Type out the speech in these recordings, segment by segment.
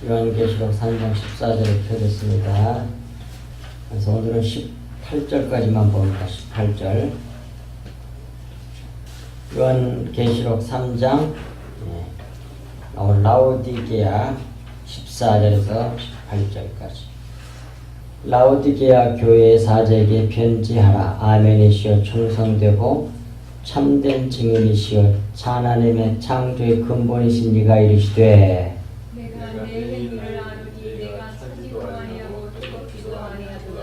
요한계시록 3장 14절을 펴겠습니다. 그래서 오늘은 18절까지만 봅니다. 18절. 요한계시록 3장 오늘 라오디게아 14절에서 18절까지. 라오디게아 교회의 사제에게 편지하라. 아멘이시여 충성되고 참된 증인이시여 하나님의 창조의 근본이신 이가 이르시되 내가 내 행위를 아노니 내가 차지도 아니하고 뜨겁지도 아니하도다.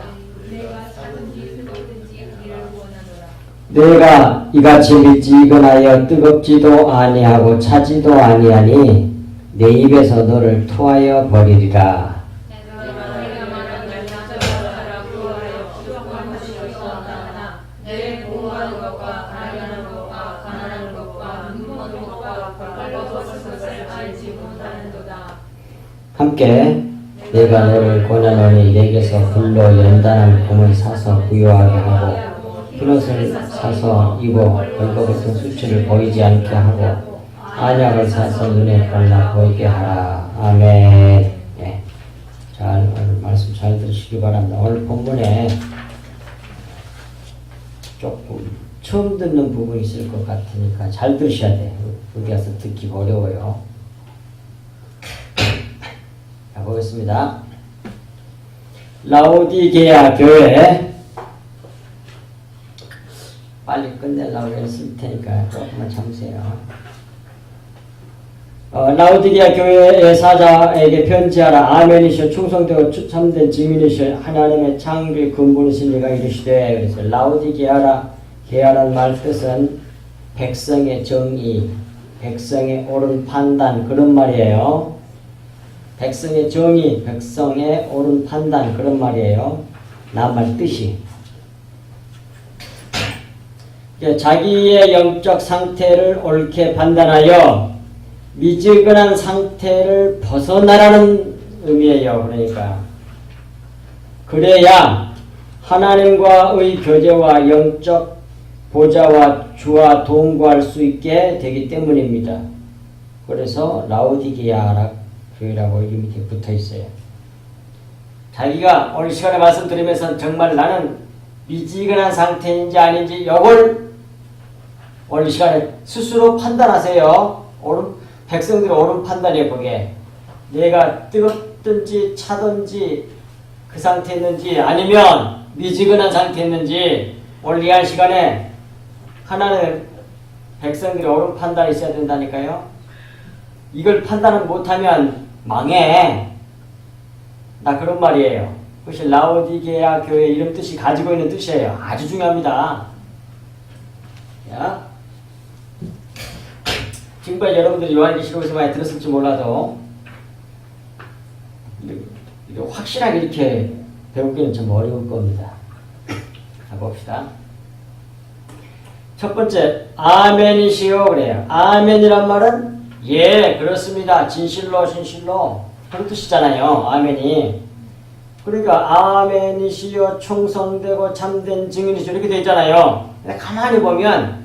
내가 차든지 뜨겁든지 하기를 원하노라. 내가 이같이 미지근하여 뜨겁지도 아니하고 차지도 아니하니 내 입에서 너를 토하여 버리리라. 내가 말한 날 나자마자 구하여 부족한 것이 없었나나 내 공부하는 것과 가련하는 것과 가난한 것과 눈먼 것과 벌거벗은 것을 알지 못하는도다. 함께 내가 너를 권하노니 내게서 홀로 연단한 곰을 사서 부요하게 하고 흰옷을 사서 입어 벌거벗은 수치를 보이지 않게 하고 안약을 사서 눈에 발라 보이게 하라. 아멘. 네. 잘 오늘 말씀 잘 들으시기 바랍니다. 오늘 본문에 조금 처음 듣는 부분이 있을 것 같으니까 잘 들으셔야 돼요. 여기 와서 듣기 어려워요. 자, 보겠습니다. 라오디게아 교회 빨리 끝내려고 했을 테니까 조금만 참으세요. 라오디게아 교회의 사자에게 편지하라. 아멘이시여 충성되고 참된 증인이시여 하나님의 창조의 근본이신 이가 이르시되. 그래서 라오디게아라는 말 뜻은 백성의 정의, 백성의 옳은 판단 그런 말이에요. 백성의 정의, 백성의 옳은 판단 그런 말이에요. 낱말 뜻이. 자기의 영적 상태를 옳게 판단하여 미지근한 상태를 벗어나라는 의미예요. 그러니까 그래야 하나님과의 교제와 영적 보좌와 주와 동거할 수 있게 되기 때문입니다. 그래서 라오디게아 교회라고 이름이 붙어 있어요. 자기가 오늘 시간에 말씀드리면서 정말 나는 미지근한 상태인지 아닌지 이걸 오늘 시간에 스스로 판단하세요. 백성들의 옳은 판단이에요. 그게 내가 뜨겁든지 차든지 그 상태에 있는지 아니면 미지근한 상태에 있는지 오늘 이 한 시간에 하나는 백성들의 옳은 판단이 있어야 된다니까요. 이걸 판단을 못하면 망해. 나 그런 말이에요. 그것이 라오디게아 교회 이름 뜻이 가지고 있는 뜻이에요. 아주 중요합니다. 야. 지금까지 여러분들이 요한계시록에서 많이 들었을지 몰라도 이렇게 확실하게 이렇게 배우기는 좀 어려울 겁니다. 자, 봅시다. 첫 번째, 아멘이시오 그래요. 아멘이란 말은 예, 그렇습니다. 진실로 그런 뜻이잖아요. 아멘이. 그러니까 아멘이시여 충성되고 참된 증인이시여 이렇게 되어 있잖아요. 근데 가만히 보면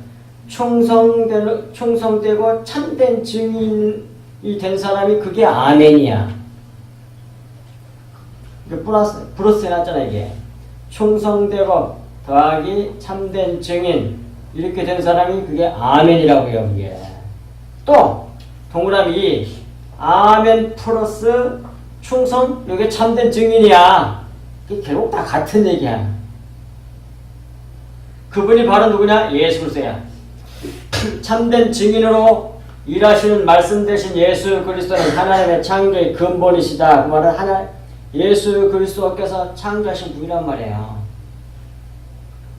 충성되고 참된 증인이 된 사람이 그게 아멘이야. 플러스 해놨잖아 이게. 충성되고 더하기 참된 증인 이렇게 된 사람이 그게 아멘이라고 해요. 그게. 또 동그라미 아멘 플러스 충성 이게 참된 증인이야. 이게 결국 다 같은 얘기야. 그분이 바로 누구냐? 예수 그리스도야. 참된 증인으로 일하시는 말씀 되신 예수 그리스도는 하나님의 창조의 근본이시다. 그 말은 예수 그리스도께서 창조하신 분이란 말이에요.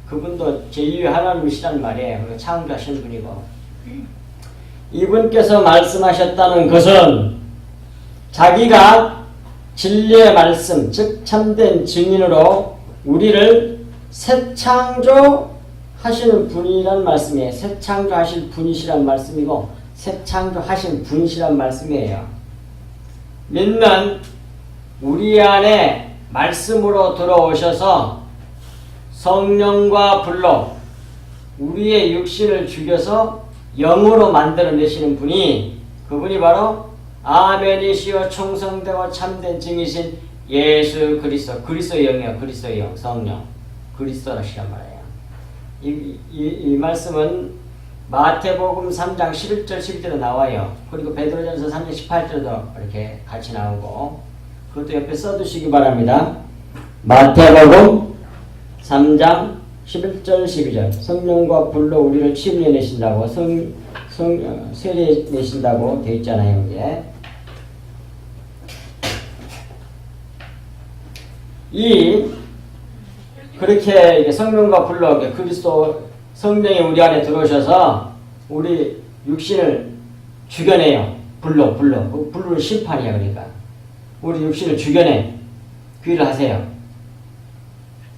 그분도 제2의 하나님이시란 말이에요. 창조하신 분이고 이분께서 말씀하셨다는 것은 자기가 진리의 말씀, 즉 참된 증인으로 우리를 새 창조하시는 분이란 말씀이에요. 새 창조하실 분이시란 말씀이고 새 창조하신 분이시란 말씀이에요. 믿는 우리 안에 말씀으로 들어오셔서 성령과 불로 우리의 육신을 죽여서 영으로 만들어내시는 분이 그분이 바로 아멘이시여 충성되고 참된 증이신 예수 그리스도, 그리스도의 영이요, 그리스도의 영, 성령, 그리스도라시란 말이에요. 이 말씀은 마태복음 3장 11절 12절에 나와요. 그리고 베드로전서 3장 18절도 이렇게 같이 나오고, 그것도 옆에 써두시기 바랍니다. 마태복음 3장 11절 12절 성령과 불로 우리를 침례 내신다고 세례 내신다고 되어 있잖아요. 이게 그렇게 성령과 불로 그리스도 성령이 우리 안에 들어오셔서 우리 육신을 죽여내요. 불로는 심판이야. 그러니까 우리 육신을 죽여내. 그 일을 하세요.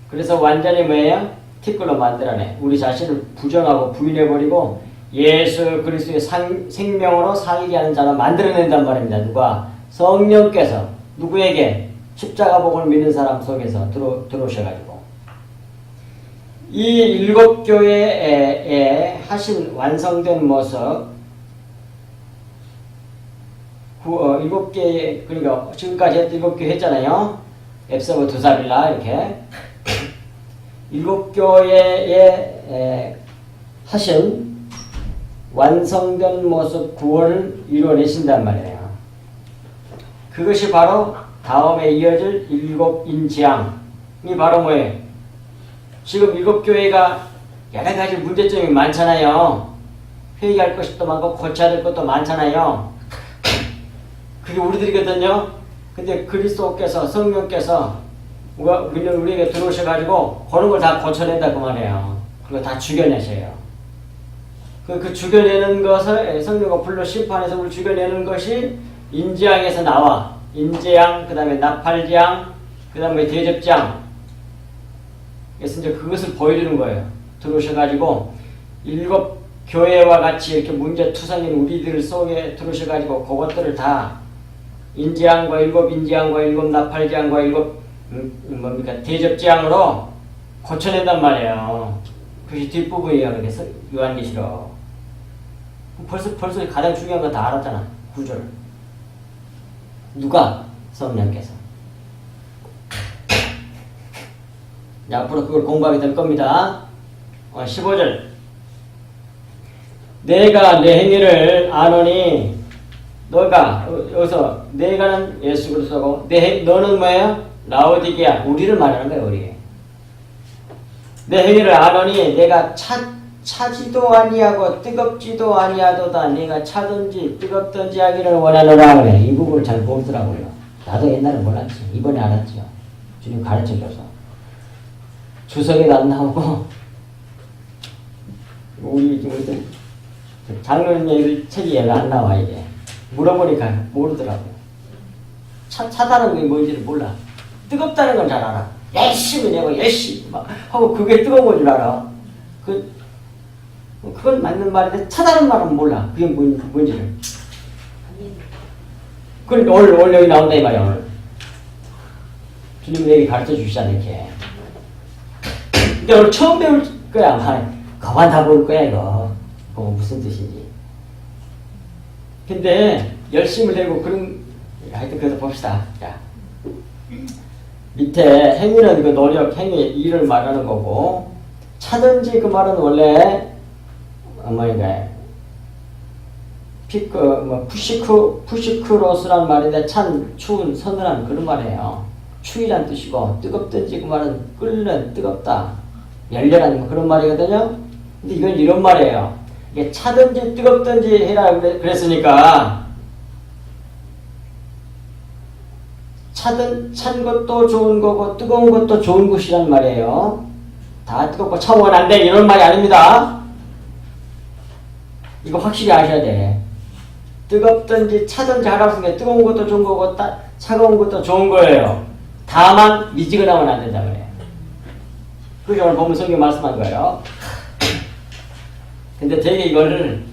그래서 완전히 뭐예요? 티끌로 만들어내. 우리 자신을 부정하고 부인해버리고 예수 그리스도의 생명으로 살게 하는 자로 만들어낸단 말입니다. 누가? 성령께서 누구에게? 십자가복을 믿는 사람 속에서 들어오셔가지고 이 7교회에 하신 완성된 모습 7개, 그러니까 지금까지 했던 7개 했잖아요. 앱서버 두사빌라 이렇게 7교회에 하신 완성된 모습 구원을 이루어내신단 말이에요. 그것이 바로 다음에 이어질 7인지향이 바로 뭐예요? 지금 7교회가 여러 가지 문제점이 많잖아요. 회의할 것도 많고 고쳐야 될 것도 많잖아요. 그게 우리들이거든요. 근데 그리스도께서 성령께서 우리에게 들어오셔가지고 그런 걸 다 고쳐낸다고 말해요. 그거 다 죽여내셔요. 그 죽여내는 것을 성령과 불로 심판해서 우리 죽여내는 것이 인지향에서 나와. 인재향, 그 다음에 나팔지향, 그 다음에 대접지향. 그래서 이제 그것을 보여주는 거예요. 들어오셔가지고 7교회와 같이 이렇게 문제투성인 우리들 속에 들어오셔가지고 그것들을 다 인재향과 7인재향과 7나팔지향과 7 대접지향으로 고쳐낸단 말이에요. 그것이 뒷부분이에요. 그래서 요한계시록. 벌써 가장 중요한 거 다 알았잖아. 구조를. 누가? 성령께서. 앞으로 그걸 공부하게 될 겁니다. 15절. 내가 내 행위를 아노니 너가 여기서 내가는 예수 그리스도고 너는 뭐예요? 라오디게아. 우리를 말하는 거예요. 우리. 내 행위를 아노니 내가 차지도 아니하고 뜨겁지도 아니하도다. 내가 차든지 뜨겁든지 하기를 원하노라 그래. 이 부분을 잘 모르더라고요. 나도 옛날에 몰랐지. 이번에 알았죠. 주님 가르쳐줘서. 주석에도 안 나오고 우리들 장로님 책이 안 나와 이게. 물어보니까 모르더라고요. 차다는 게 뭔지를 몰라. 뜨겁다는 건 잘 알아. 열심히 내고 열심히 막 하고 그게 뜨거운 건 줄 알아. 그건 맞는 말인데 차다는 말은 몰라. 그게 뭔지를. 그건 오늘 여기 나온다 이 말이야. 오늘 주님 내게 가르쳐 주시잖아 이렇게. 근데 오늘 처음 배울 거야. 가만 다 볼 거야 이거. 무슨 뜻인지. 근데 열심을 내고 하여튼 그래서 봅시다. 자. 밑에 행위는 그 노력, 행위, 일을 말하는 거고, 차든지 그 말은 원래 푸시크로스란 말인데 찬, 추운, 서늘한 그런 말이에요. 추위란 뜻이고, 뜨겁든지 그 말은 끓는, 뜨겁다, 열렬한 그런 말이거든요. 근데 이건 이런 말이에요. 이게 차든지 뜨겁든지 해라 그랬으니까 찬 것도 좋은 거고 뜨거운 것도 좋은 것이란 말이에요. 다 뜨겁고 차가우면 안 돼 이런 말이 아닙니다. 이거 확실히 아셔야 돼. 뜨겁든지 차든지 하라고 했으니까 뜨거운 것도 좋은 거고 차가운 것도 좋은 거예요. 다만 미지근하면 안 된다 그래요. 그게 오늘 보면 성경 말씀한 거예요. 근데 되게 이거를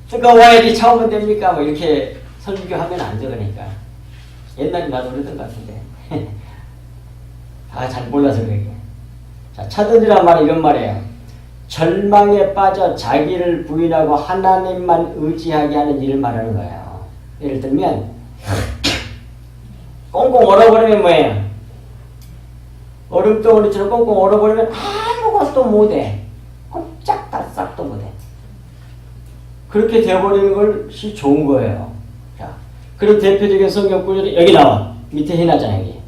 뜨거워야지 차오면 됩니까? 뭐 이렇게 설교하면 안 되니까. 옛날에 나도 그랬던 것 같은데. 잘 몰라서 그래. 자, 차든지란 말은 이런 말이에요. 절망에 빠져 자기를 부인하고 하나님만 의지하게 하는 일을 말하는 거예요. 예를 들면 꽁꽁 얼어버리면 뭐예요? 얼음덩어리처럼 꽁꽁 얼어버리면 아무것도 못해. 꼼짝달싹도 못해. 그렇게 되어버리는 것이 좋은 거예요. 자, 그런 대표적인 성경 구절이 여기 나와. 밑에 해놨잖아요. 여기.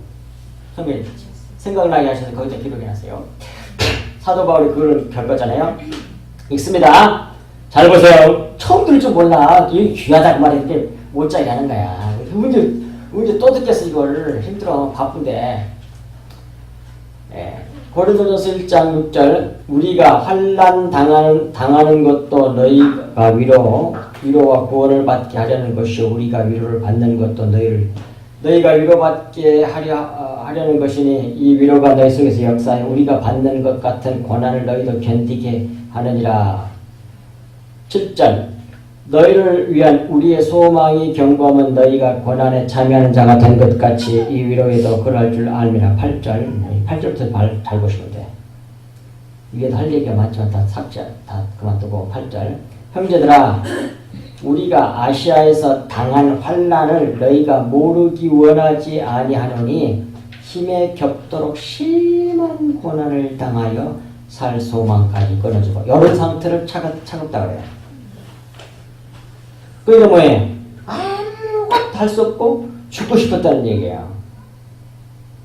성경 생각나게 하셔서 거기다 기록해놨어요. 사도 바울이 그걸 겪었잖아요. 읽습니다. 잘 보세요. 처음 들을 줄 몰라. 이게 귀하다 그 말이 이렇게 못자게 하는 거야. 언제 또 듣겠어 이걸. 힘들어. 바쁜데. 예. 고린도전서 1장 6절 우리가 환난 당하는 것도 너희가 위로와 구원을 받게 하려는 것이요 우리가 위로를 받는 것도 너희가 위로받게 하려는 것이니 이 위로가 너희 속에서 역사해 우리가 받는 것 같은 고난을 너희도 견디게 하느니라. 7절 너희를 위한 우리의 소망이 견고하면 너희가 고난에 참여하는 자가 된 것 같이 이 위로에도 그럴 줄 알미라. 8절부터 잘 보시면 돼. 위에도 할 얘기가 많지만 다 그만두고 8절 형제들아 우리가 아시아에서 당한 환난을 너희가 모르기 원하지 아니하노니 힘에 겹도록 심한 고난을 당하여 살 소망까지 끊어주고 이런 상태를 차갑다 그래요. 그게 뭐예요? 아무것도 할 수 없고 죽고 싶었다는 얘기예요.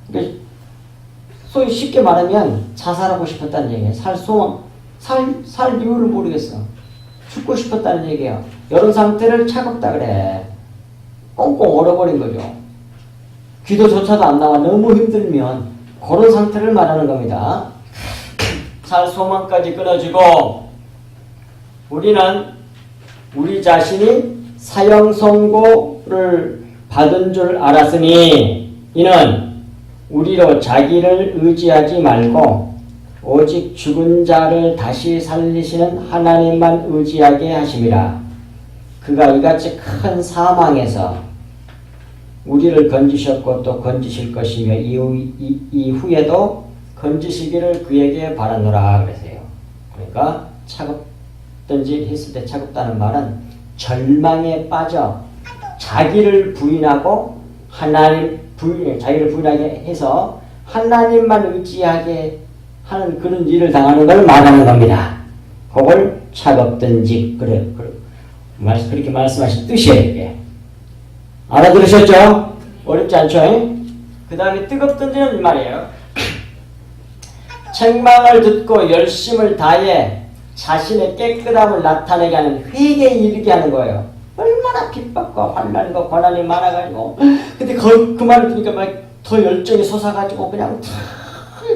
그러니까 소위 쉽게 말하면 자살하고 싶었다는 얘기예요. 살 이유를 모르겠어. 죽고 싶었다는 얘기예요. 이런 상태를 차갑다 그래. 꽁꽁 얼어버린 거죠. 기도조차도 안 나와. 너무 힘들면 그런 상태를 말하는 겁니다. 살 소망까지 끊어주고 우리는 우리 자신이 사형 선고를 받은 줄 알았으니 이는 우리로 자기를 의지하지 말고 오직 죽은 자를 다시 살리시는 하나님만 의지하게 하심이라. 그가 이같이 큰 사망에서 우리를 건지셨고 또 건지실 것이며 이후에도 건지시기를 그에게 바라노라 그랬어요. 그러니까 차갑든지 했을 때 차갑다는 말은 절망에 빠져 자기를 부인하고 자기를 부인하게 해서 하나님만 의지하게 하는 그런 일을 당하는 걸 말하는 겁니다. 그걸 차갑든지 그렇게 말씀하신 뜻이에요. 이게. 알아들으셨죠? 어렵지 않죠? 그 다음에 뜨겁든지는 이 말이에요. 책망을 듣고 열심을 다해 자신의 깨끗함을 나타내게 하는 회개에 이르게 하는 거예요. 얼마나 핍박과 환난과 고난이 많아가지고 근데 그 말을 들으니까 막 더 열정이 솟아가지고 그냥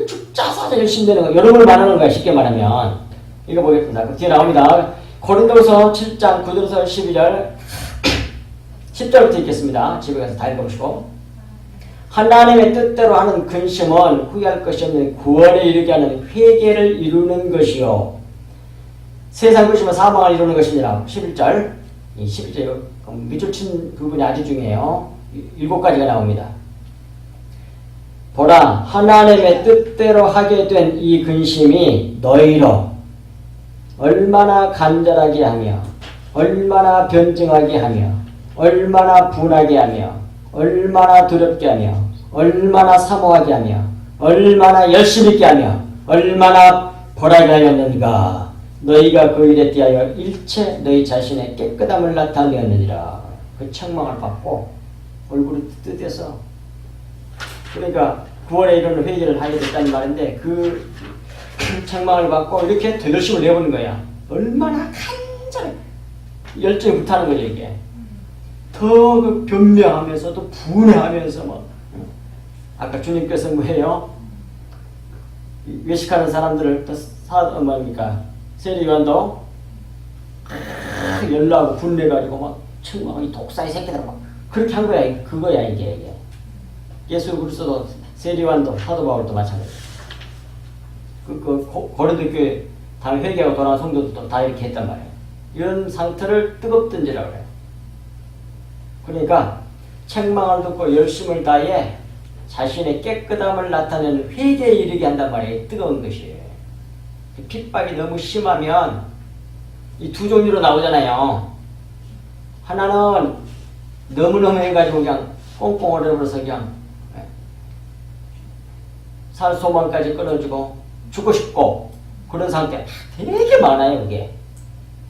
죽자사자 열심히 되는 거 여러 걸 말하는 거야. 쉽게 말하면 이거 보겠습니다. 그 뒤에 나옵니다. 고린도서 7장 9절에서 12절 10절부터 읽겠습니다. 집에 가서 다 읽어보시고 하나님의 뜻대로 하는 근심은 후회할 것이 없는 구원에 이르게 하는 회개를 이루는 것이요 세상 근심은 사망을 이루는 것이니라. 11절 이 11절 밑줄 친 부분이 아주 중요해요. 7가지가 나옵니다. 보라 하나님의 뜻대로 하게 된 이 근심이 너희로 얼마나 간절하게 하며 얼마나 변증하게 하며 얼마나 분하게 하며 얼마나 두렵게 하며 얼마나 사모하게 하며 얼마나 열심히 있게 하며 얼마나 벌하게 하였는가. 너희가 그 일에 대하여 일체 너희 자신의 깨끗함을 나타내었느니라. 그 책망을 받고 얼굴이 뜨뜻해서 그러니까 구원에 이르는 회개를 하게 됐다는 말인데 그 책망을 받고 이렇게 더 열심을 내보는 거야. 얼마나 간절해. 열정이 불타는 거죠 이게. 더 그 변명하면서도 분해하면서 뭐 아까 주님께서 뭐해요? 외식하는 사람들을 뭡니까? 세리관도 열나고 분내가지고 막 청망이 독사의 새끼들 막 그렇게 한 거야. 그거야 이게. 예수 그리스도도 세리관도 사도 바울도 마찬가지. 고린도 교회 다 회개하고 돌아온 성도들도 다 이렇게 했단 말이에요. 이런 상태를 뜨겁든지라고 그래요. 그러니까 책망을 듣고 열심을 다해 자신의 깨끗함을 나타내는 회개에 이르게 한단 말이에요. 뜨거운 것이. 핍박이 너무 심하면 이 두 종류로 나오잖아요. 하나는 너무너무 해가지고 그냥 꽁꽁 얼어버려서 그냥 살 소망까지 끊어주고 죽고 싶고 그런 상태 되게 많아요.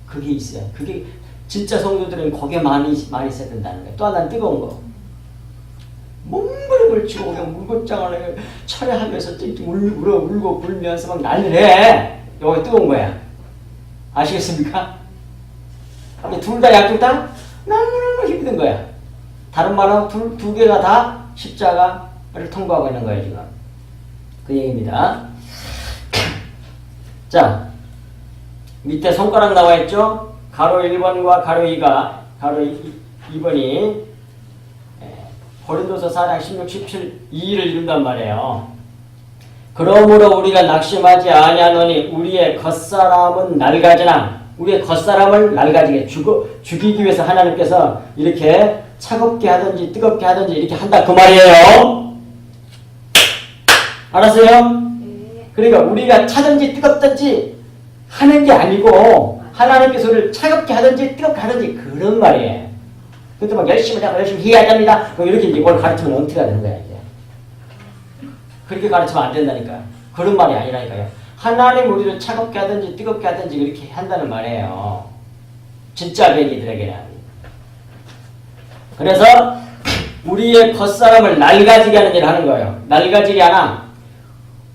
그게 있어요. 그게 진짜 성도들은 거기에 많이 있어야 된다는 거예요. 또 하나는 뜨거운 거. 몸부림을 치고 그냥 물고장을 철회하면서 울고 불면서 막 난리를 해. 이거 뜨거운 거야. 아시겠습니까? 둘 다 양쪽 다 너무너무 힘든 거야. 다른 말로 두 개가 다 십자가를 통과하고 있는 거예요, 지금. 그 얘기입니다. 자, 밑에 손가락 나와 있죠? 가로 1번과 가로 2가, 가로 2번이 고린도서 4장 16, 17, 2를 이룬단 말이에요. 그러므로 우리가 낙심하지 아니하노니 우리의 겉사람은 낡아지나 우리의 겉사람을 낡아지게 죽이기 위해서 하나님께서 이렇게 차갑게 하든지 뜨겁게 하든지 이렇게 한다 그 말이에요. 알았어요? 그러니까 우리가 차든지 뜨겁든지 하는 게 아니고 하나님께서 우리를 차갑게 하든지 뜨겁게 하든지 그런 말이에요. 그때 막 열심히 해야 됩니다. 그럼 이렇게 이제 뭘 가르치면 엉터리가 되는 거야, 이제. 그렇게 가르치면 안 된다니까요. 그런 말이 아니라니까요. 하나님 우리를 차갑게 하든지 뜨겁게 하든지 그렇게 한다는 말이에요. 진짜 백이들에게는. 그래서 우리의 겉사람을 낡아지게 하는 일을 하는 거예요. 낡아지게 하나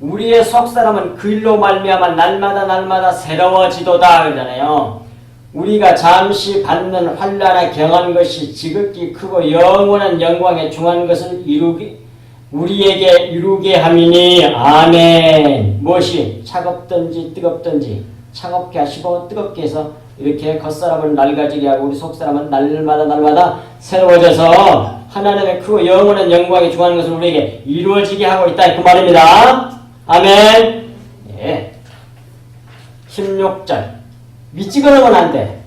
우리의 속사람은 그 일로 말미암아 날마다 새로워지도다 그러잖아요. 우리가 잠시 받는 환난에 경한 것이 지극히 크고 영원한 영광에 중한 것을 우리에게 이루게 함이니 아멘. 무엇이 차갑든지 뜨겁든지 차갑게 하시고 뜨겁게 해서 이렇게 겉사람을 낡아지게 하고 우리 속사람은 날마다 새로워져서 하나님의 크고 영원한 영광에 중한 것을 우리에게 이루어지게 하고 있다 그 말입니다. 아멘. 예. 16절 믿지 그러면 안 돼.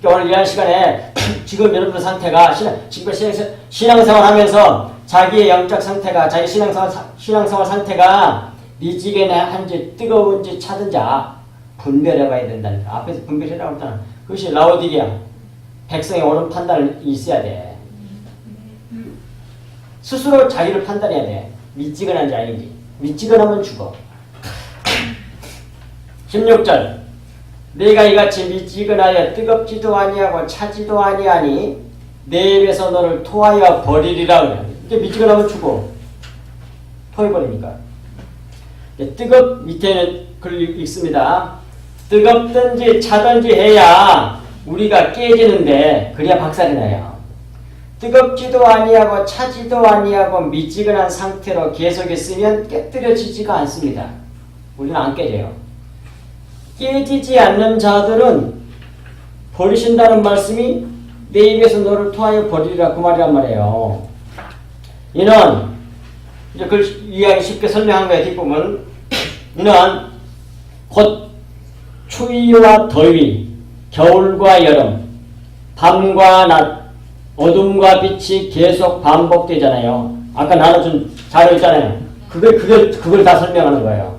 그러니까 오늘 이한 시간에 지금 여러분들 상태가 지금 신앙생활 하면서 자기의 영적 상태가 자기 신앙생활 상태가 미지근한지 뜨거운지 차든지 분별해 봐야 된다니까. 앞에서 분별해라고 했잖아. 그것이 라오디게아 백성의 옳은 판단이 있어야 돼. 스스로 자기를 판단해야 돼. 미지근한지 아닌지. 미지근하면 죽어. 16절 내가 이같이 미지근하여 뜨겁지도 아니하고 차지도 아니하니 내 입에서 너를 토하여 버리리라 그래. 이제 미지근하면 죽어. 토해버리니까. 밑에는 글 읽습니다. 뜨겁든지 차든지 해야 우리가 깨지는데 그래야 박살이 나요. 뜨겁지도 아니하고 차지도 아니하고 미지근한 상태로 계속 있으면 깨뜨려지지가 않습니다. 우리는 안 깨져요. 깨지지 않는 자들은 버리신다는 말씀이 내 입에서 너를 토하여 버리리라 그 말이란 말이에요. 이는 이제 그걸 이해하기 쉽게 설명한 거에 뒷부분 이는 곧 추위와 더위, 겨울과 여름, 밤과 낮, 어둠과 빛이 계속 반복되잖아요. 아까 나눠준 자료 있잖아요. 그걸 다 설명하는 거예요.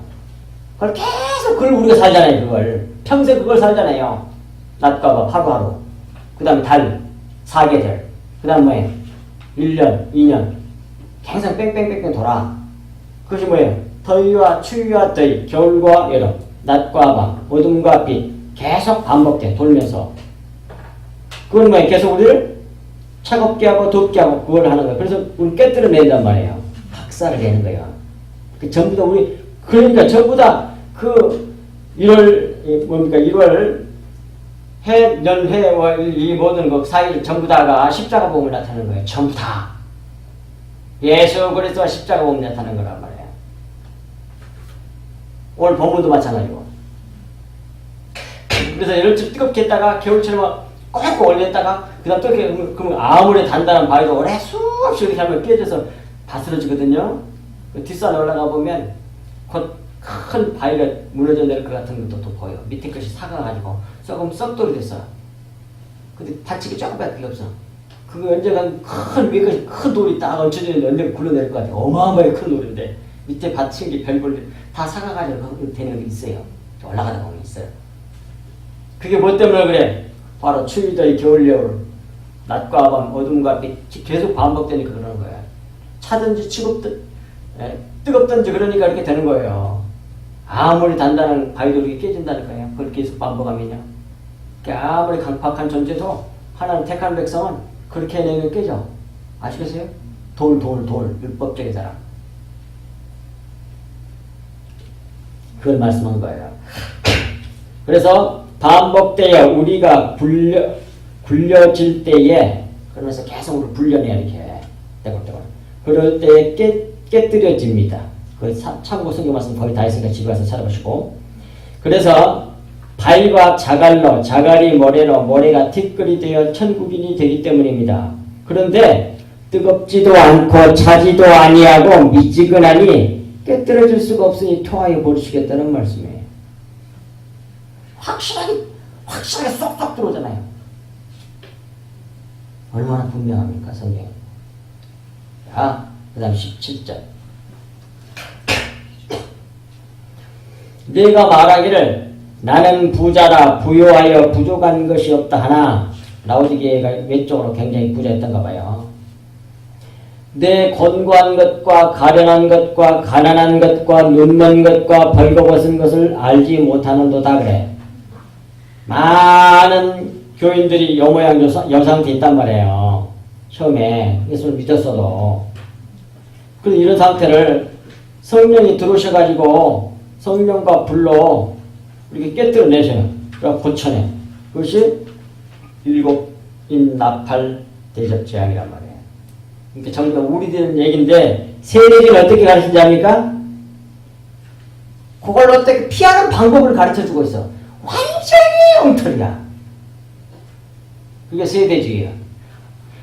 그걸 계속 그걸 우리가 살잖아요. 그걸 평생 그걸 살잖아요. 낮과 밤 하루하루. 그 다음에 달, 4계절. 그 다음 뭐예요? 1년, 2년. 항상 뺑뺑뺑뺑 돌아. 그것이 뭐예요? 더위와 추위와 더위, 겨울과 여름, 낮과 밤, 어둠과 빛. 계속 반복돼. 돌면서. 그건 뭐예요? 계속 우리를 차갑게 하고 덥게 하고 그걸 하는 거예요. 그래서 우리 깨뜨려낸단 말이에요. 박살을 내는 거예요. 전부 다 그러니까 전부 다 1월 해, 연해, 이 모든 것 사이를 전부 다가 십자가 복음을 나타내는 거예요. 전부 다. 예수 그리스도가 십자가 복음을 나타내는 거란 말이에요. 오늘 본문도 마찬가지고. 그래서 여름쯤 뜨겁게 했다가 겨울처럼 꼭 올렸다가 그 다음 뜨겁게 그러면 아무리 단단한 바위도 오래 수없이 이렇게 하면 깨져서 다 쓰러지거든요. 뒷산에 올라가 보면 곧 큰 바위가 무너져 내릴 것 같은 것도 또 보여. 밑에 것이 사가가지고 조금 썩돌이 됐어. 근데 받치기 조금밖에 없어. 그거 언젠간 위에 것이 큰 돌이 딱 얹혀지는데 언젠가 굴러내릴 것 같아. 어마어마하게 큰 돌인데 밑에 받친 게 별볼일 다 사가가지고 되는 게 있어요. 올라가다 보면 있어요. 그게 뭐 때문에 그래? 바로 추위, 더위, 겨울, 여름 낮과 밤, 어둠과 빛 계속 반복되니까 그러는 거예요. 차든지 뜨겁든지 그러니까 이렇게 되는 거예요. 아무리 단단한 바위돌이 깨진다는 거예요. 그걸 계속 반복하면요. 아무리 강팍한 존재도 하나님 택한 백성은 그렇게 해내면 깨져. 아시겠어요? 돌, 율법적인 사람. 그걸 말씀한 거예요. 그래서 반복되어 우리가 굴려질 때에, 그러면서 계속 우리 굴려내야 이렇게 떼굴떼굴. 그럴 때에 깨뜨려집니다. 그 참고 성경 말씀 거의 다 있으니까 집에 가서 찾아보시고. 그래서 바위가 자갈로, 자갈이 모래로, 모래가 티끌이 되어 천국인이 되기 때문입니다. 그런데 뜨겁지도 않고 차지도 아니하고 미지근하니 깨뜨려질 수가 없으니 통하여 버리시겠다는 말씀이에요. 확실하게 쏙쏙 들어오잖아요. 얼마나 분명합니까, 성경은. 자, 그 다음 17절. 네가 말하기를 나는 부자라 부요하여 부족한 것이 없다 하나, 라오디게가 외적으로 굉장히 부자였던가 봐요. 내 권고한 것과 가련한 것과 가난한 것과 눈먼 것과 벌거벗은 것을 알지 못하는도다 그래. 많은 교인들이 요 모양 요 상태에 있단 말이에요. 처음에 예수를 믿었어도. 그런데 이런 상태를 성령이 들어오셔가지고 성령과 불로 이렇게 깨뜨려내셔요. 그러니까 고쳐내. 그것이 일곱인 나팔 대접 재앙이란 말이에요. 그러니까 전부 우리들 얘기인데 세례를 어떻게 가르치는지 압니까? 그걸 어떻게 피하는 방법을 가르쳐주고 있어. 완전히 엉터리야. 그게 세대주의야.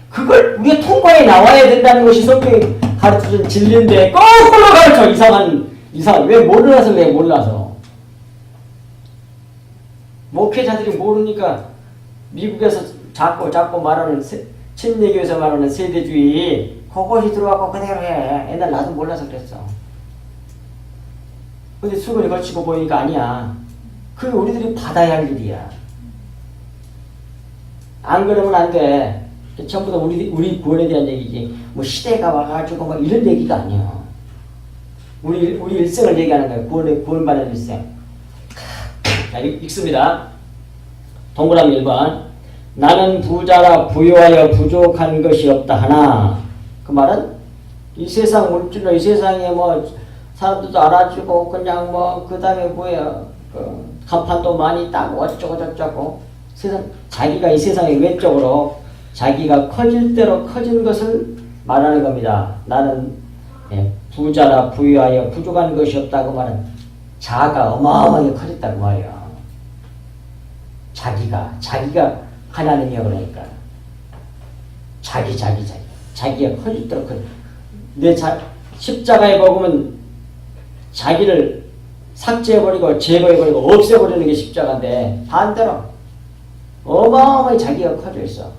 그걸 우리가 통과해 나와야 된다는 것이 성경이 가르쳐준 진리인데 거꾸로 가르쳐. 이상한. 왜 몰라서 그래, 몰라서. 목회자들이 모르니까 미국에서 자꾸 말하는 친례교에서 말하는 세대주의 그것이 들어가고 그대로 해. 옛날 나도 몰라서 그랬어. 근데 수건이 걸치고 보니까 아니야. 그게 우리들이 받아야 할 일이야. 안 그러면 안 돼. 전부 다 우리 구원에 대한 얘기지. 뭐 시대가 와가지고 막 이런 얘기가 아니야. 우리 일생을 얘기하는 거야. 구원받는 일생. 자, 읽습니다. 동그라미 1번. 나는 부자라 부요하여 부족한 것이 없다 하나. 그 말은 이 세상 물질로 이 세상에 뭐 사람들도 알아주고 그냥 뭐 그 다음에 뭐야 간판도 많이 따고 어쩌고 저쩌고 세상 자기가 이 세상에 외적으로 자기가 커질 대로 커진 것을 말하는 겁니다. 나는 부자라 부유하여 부족한 것이 없다고 말은 자아가 어마어마하게 커졌다고 말이야. 자기가 하나님이야. 그러니까 자기가 커질 대로 내 십자가에 먹으면 자기를 삭제해버리고 제거해버리고 없애버리는 게 십자가인데 반대로 어마어마하게 자기가 커져 있어.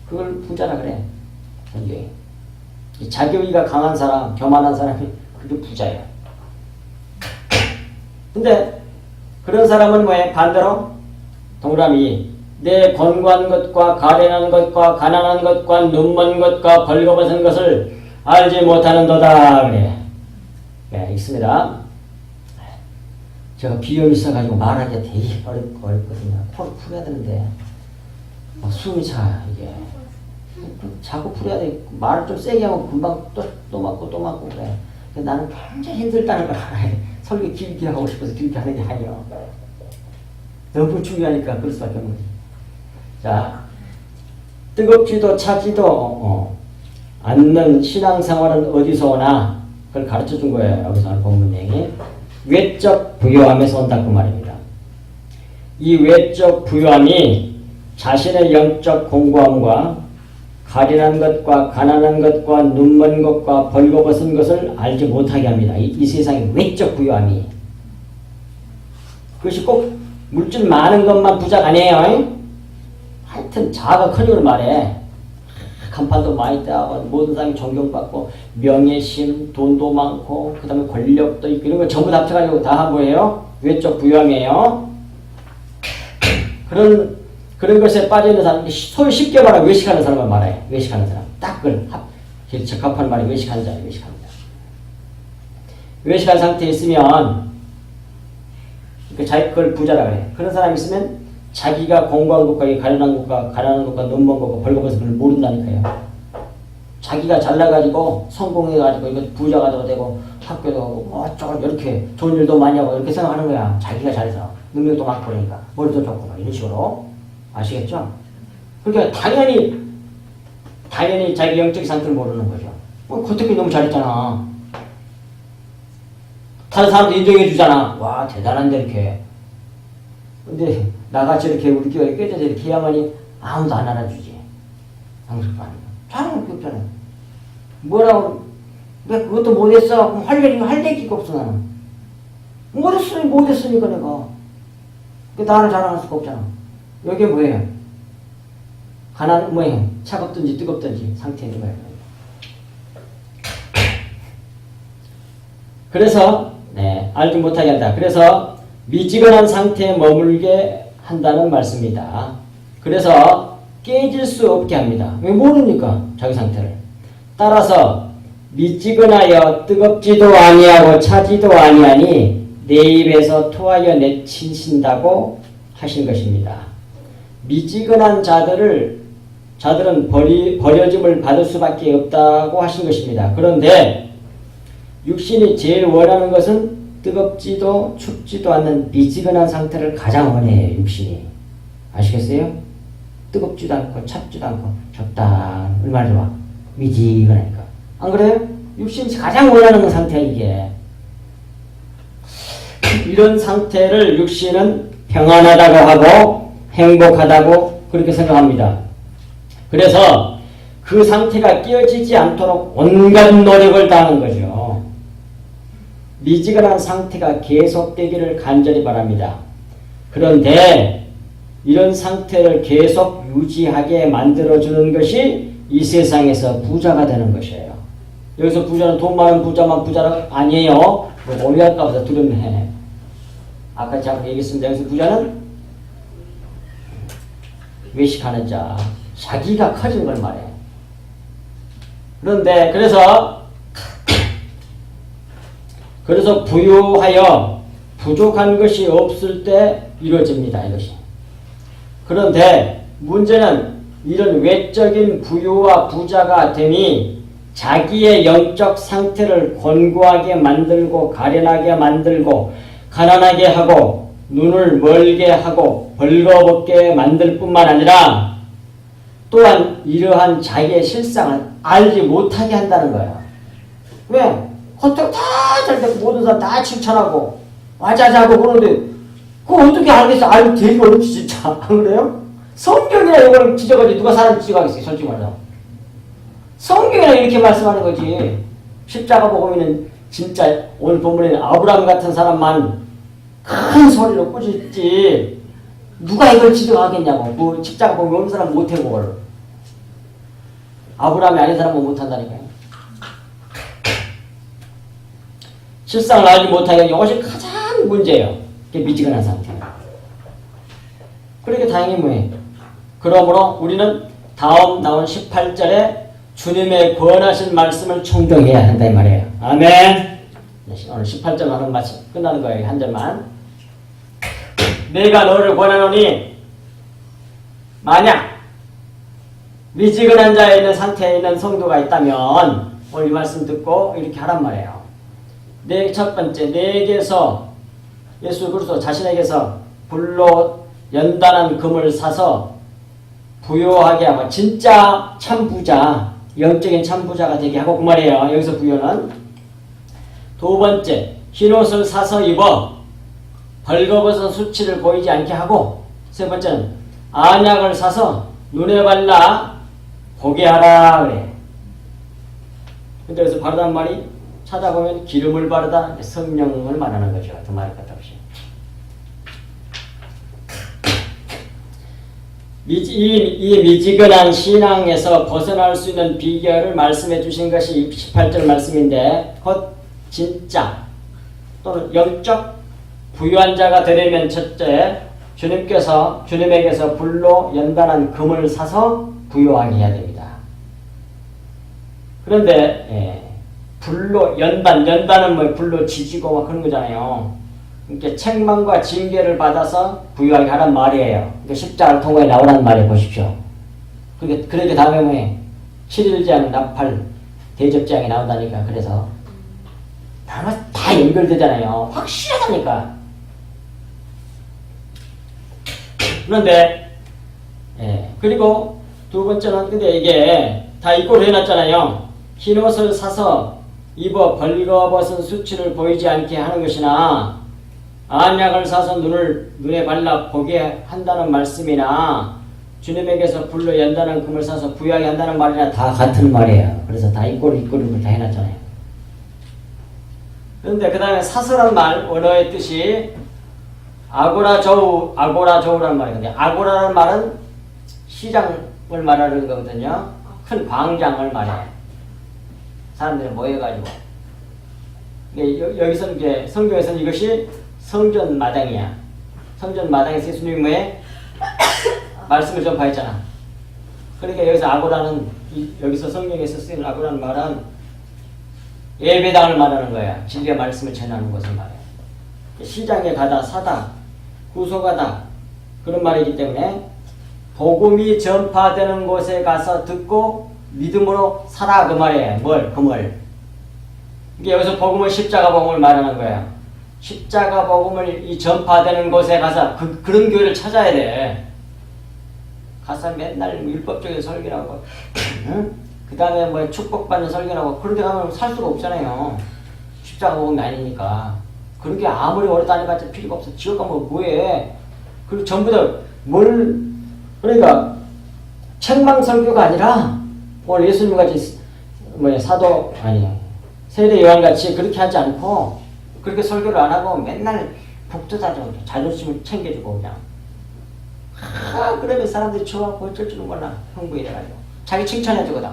그걸 부자라 그래. 자기의가 강한 사람, 교만한 사람이 그게 부자야. 근데 그런 사람은 뭐해? 반대로 동그라미 내 권고한 것과 가련한 것과 가난한 것과 눈먼 것과 벌거벗은 것을 알지 못하는도다 그래. 네, 있습니다. 제가 비염이 있어가지고 말하기가 되게 어렵거든요. 코를 풀어야 되는데 숨이 차 이게. 자꾸 풀어야 돼. 말을 좀 세게 하면 금방 또 맞고 그래. 나는 굉장히 힘들다는 걸 알아야 돼. 설교 길게 하고 싶어서 길게 하는 게 아니야. 너무 중요하니까 그럴 수밖에 없는 거지. 자, 뜨겁지도 차지도 않는 신앙생활은 어디서 오나 그걸 가르쳐 준 거예요. 여기서 본문 내용이 외적 부요함에서 온다 그 말입니다. 이 외적 부요함이 자신의 영적 공고함과 가련한 것과 가난한 것과 눈먼 것과 벌거벗은 것을 알지 못하게 합니다. 이 세상의 외적 부요함이. 그것이 꼭 물질 많은 것만 부자가 아니에요. 하여튼 자아가 커지고 말해. 간판도 많이 따고 모든 사람이 존경받고 명예심, 돈도 많고 그 다음에 권력도 있고 이런 거 전부 다 합쳐가지고 다 뭐예요? 외적 부요함이에요. 그런 것에 빠져있는 사람, 소위 쉽게 말하면 외식하는 사람을 말해요. 외식하는 사람. 딱 그걸 적합한 말이 외식하는 자예요. 외식하는 자. 외식한 상태에 있으면 자기 그걸 부자라 그래. 그런 사람이 있으면 자기가 공부한 것과 가련한 것과 논문 것과 벌거벗은 걸 모른다니까요. 자기가 잘나가지고 성공해가지고 이거 부자가 되고 학교도 하고 뭐 어쩌고 이렇게 좋은 일도 많이 하고 이렇게 생각하는 거야. 자기가 잘해서 능력도 많고 그러니까 머리도 좋고 뭐 이런 식으로. 아시겠죠? 그러니까 당연히 자기 영적 상태를 모르는 거죠. 겉핥기 너무 잘했잖아. 다른 사람도 인정해 주잖아. 와 대단한데 이렇게. 근데 나같이 이렇게 우리 교회에 깨져서 이렇게 해야만이 아무도 안 알아주지. 상습도 아니고. 잘하는 게 없잖아. 뭐라고 내가 그것도 못했어. 그럼 할 얘기가 없어 나는. 못했으니까 내가. 나를 자랑할 수가 없잖아. 여기 뭐예요? 뭐예요? 차갑든지 뜨겁든지 상태 있는 거예요. 그래서 알지 못하게 한다. 그래서 미지근한 상태에 머물게 한다는 말씀입니다. 그래서 깨질 수 없게 합니다. 왜 모르니까 자기 상태를. 따라서 미지근하여 뜨겁지도 아니하고 차지도 아니하니 내 입에서 토하여 내치신다고 하신 것입니다. 미지근한 자들은 버려짐을 받을 수밖에 없다고 하신 것입니다. 그런데 육신이 제일 원하는 것은 뜨겁지도 춥지도 않는 미지근한 상태를 가장 원해요. 육신이. 아시겠어요? 뜨겁지도 않고 찹지도 않고 적당. 얼마나 좋아? 미지근하니까. 안 그래요? 육신이 가장 원하는 상태야 이게. 이런 상태를 육신은 평안하다고 하고 행복하다고 그렇게 생각합니다. 그래서 그 상태가 깨어지지 않도록 온갖 노력을 다하는 거죠. 미지근한 상태가 계속되기를 간절히 바랍니다. 그런데 이런 상태를 계속 유지하게 만들어주는 것이 이 세상에서 부자가 되는 것이에요. 여기서 부자는 돈 많은 부자만 부자가 아니에요. 오해할까 봐서 두렵네. 아까 제가 얘기했습니다. 여기서 부자는 외식하는 자, 자기가 커진 걸 말해요. 그런데 그래서 부유하여 부족한 것이 없을 때 이루어집니다. 이것이. 그런데 문제는 이런 외적인 부유와 부자가 됨이 자기의 영적 상태를 곤고하게 만들고 가련하게 만들고 가난하게 하고 눈을 멀게 하고 벌거벗게 만들 뿐만 아니라 또한 이러한 자기의 실상을 알지 못하게 한다는 거예요. 왜? 겉으로 다 잘되고 모든 사람 다 칭찬하고 와자자고 그러는데 그거 어떻게 알겠어? 알기 되게 어렵지 진짜. 안 그래요? 성경이나 이걸 지적하지 누가 사람 지적하겠어요? 솔직히 말해서. 성경이나 이렇게 말씀하는 거지. 십자가 복음에는 진짜 오늘 본문에는 아브라함 같은 사람만 큰 소리로 꾸짖지 누가 이걸 지적하겠냐고. 그 십자가 복음에 없는 사람 못해 그걸. 아브라함이 아닌 사람은 못한다니까요. 실상을 알지 못하게 이것이 가장 문제예요. 이게 미지근한 상태예요. 그렇게 다행히 뭐예요? 그러므로 우리는 다음 나온 18절에 주님의 권하신 말씀을 청정해야 한다 이 말이에요. 아멘. 오늘 18절 하는 말씀 끝나는 거예요. 한 절만. 내가 너를 권하노니 만약 미지근한 자에 있는 상태에 있는 성도가 있다면 오늘 이 말씀 듣고 이렇게 하란 말이에요. 첫 번째, 내게서 예수 그리스도 자신에게서 불로 연단한 금을 사서 부요하게 하고 진짜 참부자, 영적인 참부자가 되게 하고 그 말이에요. 여기서 부요는. 두 번째, 흰옷을 사서 입어 벌거벗은 수치를 보이지 않게 하고 세 번째는 안약을 사서 눈에 발라 보게 하라 그래. 근데 여기서 바르다는 말이 찾아보면 기름을 바르다 성령을 말하는 거죠. 더 말할 것 없이. 이 미지근한 신앙에서 벗어날 수 있는 비결을 말씀해 주신 것이 18절 말씀인데 곧 진짜 또는 영적 부유한 자가 되려면 첫째 주님에게서 불로 연단한 금을 사서 부요하게 해야 됩니다. 그런데 불로 연단은 뭐 불로 지지고 막 그런 거잖아요. 그러니까 책망과 징계를 받아서 부요하게 하란 말이에요. 그러니까 십자가를 통해 나오란 말이에요. 보십시오. 그러니까 다음에 뭐 7일장 나팔 대접장이 나온다니까. 그래서 다 연결되잖아요. 확실하다니까. 그런데 그리고 두 번째는 근데 이게 다 입고를 해놨잖아요. 흰옷을 사서 입어 벌거벗은 수치를 보이지 않게 하는 것이나 안약을 사서 눈에 발라 보게 한다는 말씀이나 주님에게서 불로 연다는 금을 사서 부유하게 한다는 말이나 다 같은 말이에요. 그래서 다 입고를 다 해놨잖아요. 그런데 그 다음에 사서란 말 원어의 뜻이 아고라조우라는 말이거든요. 아고라라는 말은 시장을 말하는 거거든요. 큰 광장을 말해요. 사람들이 모여가지고. 여기서는 이게 성경에서는 이것이 성전 마당이야. 성전 마당에서 예수님의 말씀을 전파했잖아. 그러니까 여기서 아고라는 여기서 성경에서 쓰이는 아고라는 말은 예배당을 말하는 거야. 진리의 말씀을 전하는 것을 말해. 시장에 가다 사다 구속하다 그런 말이기 때문에 복음이 전파되는 곳에 가서 듣고 믿음으로 살아 그 말이에요. 금을. 이게 여기서 복음은 십자가 복음을 말하는 거예요. 십자가 복음을 이 전파되는 곳에 가서 그런 교회를 찾아야 돼. 가서 맨날 율법적인 설교라고 그 다음에 뭐 축복받는 설교라고 그런 데 가면 살 수가 없잖아요. 십자가 복음이 아니니까. 그런 게 아무리 오래 다녀봤자 필요가 없어. 지옥 가면 뭐해. 그리고 전부 다 그러니까 책망 설교가 아니라 오늘 예수님 같이 사도 세례 요한 같이 그렇게 하지 않고 그렇게 설교를 안 하고 맨날 북돋아주고 자존심을 챙겨주고 그냥 그러면 사람들이 좋아하고 어쩔 줄은 몰라. 흥분이 돼가지고 자기 칭찬해주거든.